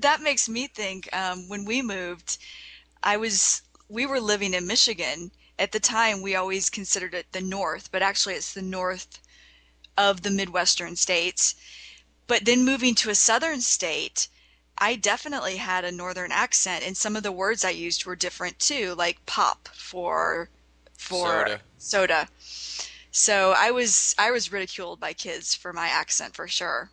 that makes me think, when we moved, I was we were living in Michigan. At the time, we always considered it the North, but actually it's the North of the Midwestern states. But then moving to a Southern state, I definitely had a Northern accent, and some of the words I used were different too, like pop for Soda. soda. So I was ridiculed by kids for my accent for sure.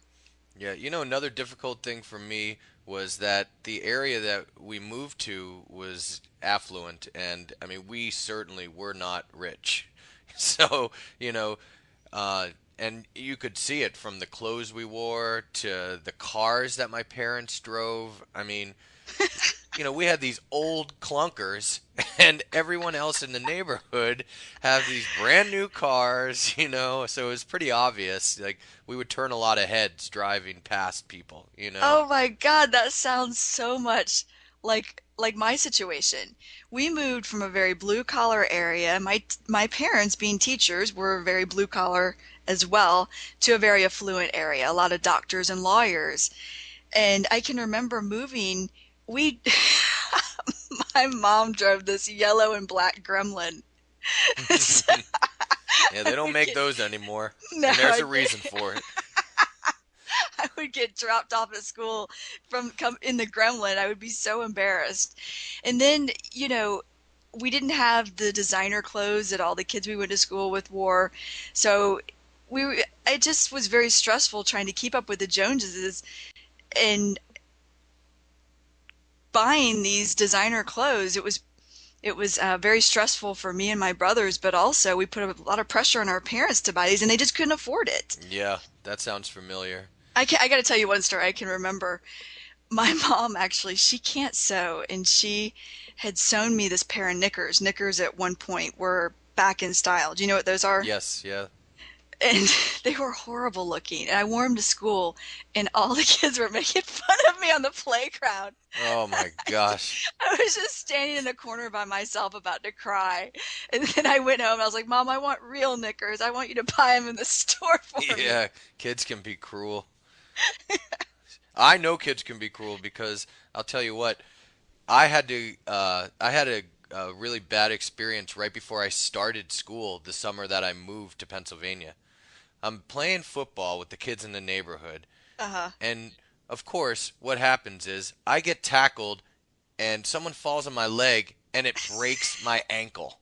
Yeah, another difficult thing for me was that the area that we moved to was affluent, and I mean, we certainly were not rich. So, you know, uh, and you could see it from the clothes we wore to the cars that my parents drove. I mean, we had these old clunkers, and everyone else in the neighborhood have these brand new cars. So it was pretty obvious. Like, we would turn a lot of heads driving past people. Oh my God, that sounds so much like my situation. We moved from a very blue collar area. My parents, being teachers, were very blue collar as well, to a very affluent area, a lot of doctors and lawyers. And I can remember moving, we my mom drove this yellow and black Gremlin. So Yeah, I they don't would make get those anymore, no, and there's a reason for it. I would get dropped off at school from come in the Gremlin. I would be so embarrassed. And then, we didn't have the designer clothes that all the kids we went to school with wore. So it just was very stressful trying to keep up with the Joneses and buying these designer clothes. It was very stressful for me and my brothers, but also we put a lot of pressure on our parents to buy these, and they just couldn't afford it. Yeah, that sounds familiar. I got to tell you one story I can remember. My mom actually, she can't sew, and she had sewn me this pair of knickers. Knickers at one point were back in style. Do you know what those are? Yes, yeah. And they were horrible looking. And I wore them to school, and all the kids were making fun of me on the playground. Oh my gosh. I was just standing in a corner by myself about to cry. And then I went home. I was like, Mom, I want real knickers. I want you to buy them in the store for me. Yeah, kids can be cruel. I know kids can be cruel because I'll tell you what, I had a really bad experience right before I started school the summer that I moved to Pennsylvania. I'm playing football with the kids in the neighborhood, Uh-huh. and of course, what happens is I get tackled and someone falls on my leg and it breaks my ankle.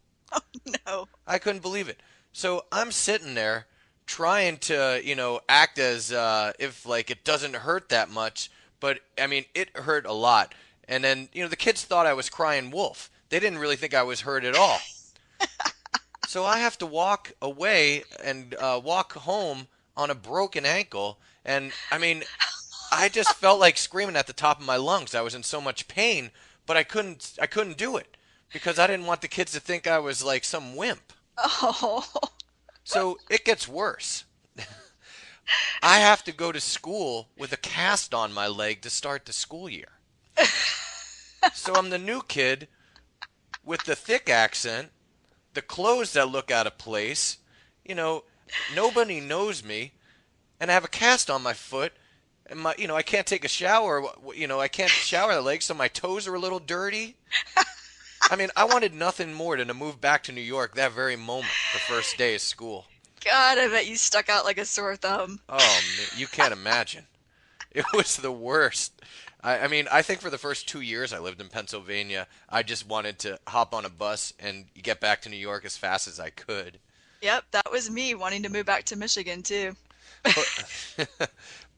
No. I couldn't believe it. So I'm sitting there trying to, act as if like it doesn't hurt that much, but I mean, it hurt a lot. And then, the kids thought I was crying wolf. They didn't really think I was hurt at all. So I have to walk away and walk home on a broken ankle. And I mean, I just felt like screaming at the top of my lungs. I was in so much pain, but I couldn't do it because I didn't want the kids to think I was like some wimp. Oh. So it gets worse. I have to go to school with a cast on my leg to start the school year. So I'm the new kid with the thick accent, the clothes that look out of place. You know, Nobody knows me, and I have a cast on my foot, and I can't take a shower. I can't shower the legs, so my toes are a little dirty. I mean, I wanted nothing more than to move back to New York that very moment, the first day of school. God, I bet you stuck out like a sore thumb. Oh, you can't imagine. It was the worst. I mean, I think for the first 2 years I lived in Pennsylvania, I just wanted to hop on a bus and get back to New York as fast as I could. Yep, that was me wanting to move back to Michigan too. But,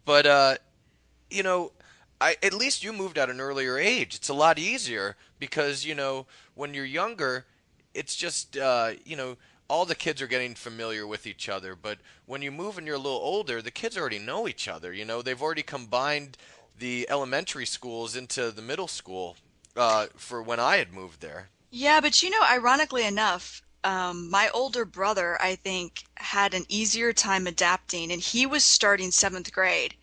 but you know, at least you moved at an earlier age. It's a lot easier because, when you're younger, it's just, all the kids are getting familiar with each other. But when you move and you're a little older, the kids already know each other. They've already combined the elementary schools into the middle school for when I had moved there. Yeah, but ironically enough, my older brother, I think, had an easier time adapting, and he was starting seventh grade.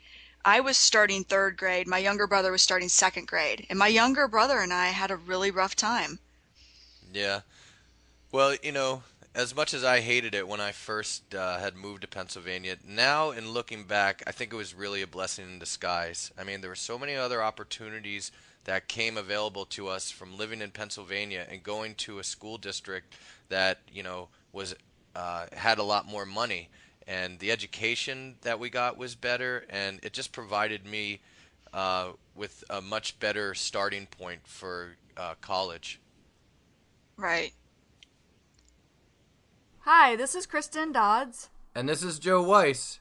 I was starting third grade. My younger brother was starting second grade, and my younger brother and I had a really rough time. Yeah. Well, as much as I hated it when I first had moved to Pennsylvania, now in looking back, I think it was really a blessing in disguise. I mean, there were so many other opportunities that came available to us from living in Pennsylvania and going to a school district that, was had a lot more money, and the education that we got was better, and it just provided me with a much better starting point for college. Right. Hi, this is Kristen Dodds. And this is Joe Weiss,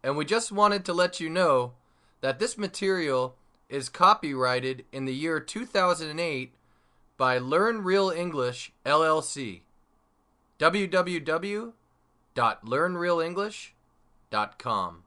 and we just wanted to let you know that this material is copyrighted in the year 2008 by Learn Real English LLC. www.learnrealenglish.com